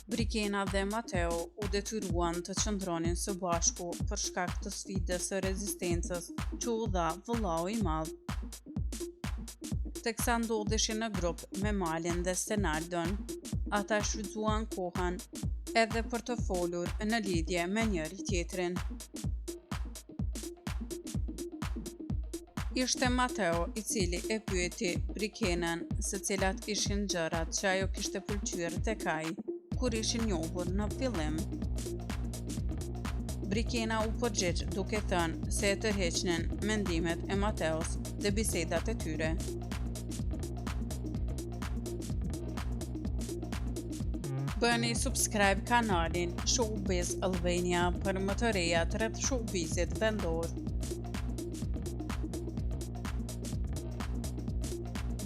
Brikena dhe Mateo u detyruan të qëndronin së bashku për shkak të sfidës së rezistencës që u dha vëllau i madh. Teksa ndodheshin në grup me Malin dhe Stenaldon, ata shfrytzuan kohën edhe për të folur në lidhje me njëri tjetrin. Ishte Mateo i cili e pyeti Brikenën se cilat ishin gjërat që ajo kishte pëlqyer tek ai kur ishin njohur në fillim. Brikena u përgjigj duke thënë se e tërheqnin mendimet e Mateos dhe bisedat e tyre. Bëni subscribe kanalin Showbiz Albania për më të rejat rreth showbizit vendor.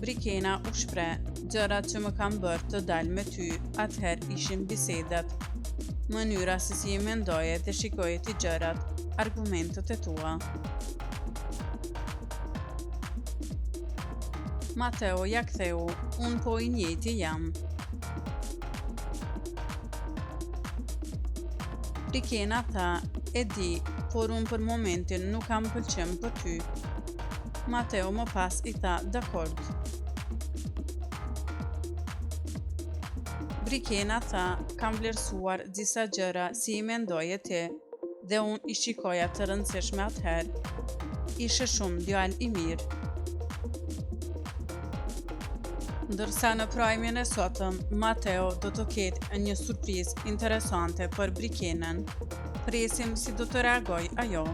Brikena u shpreh, gjërat që më kanë bërë të dal me ty atëherë ishin bisedat, mënyra se si i mendoje dhe shikoje ti gjërat, argumentet e tua. Mateo ja ktheu, unë po i njëjti jam. Brikena tha, e di, por unë për momentin nuk kam pëlqim për ty. Mateo më pas i tha, dakord. Brikena tha, kam vlerësuar disa gjëra si i mendoje ti, dhe unë i shikoja të rëndësishme atëherë. Ishe shumë djalë i mirë. Ndërsa në prajmin e sotëm, Mateo do të ketë një surprizë interesante për Brikenën. Presim si do të reagoj ajo.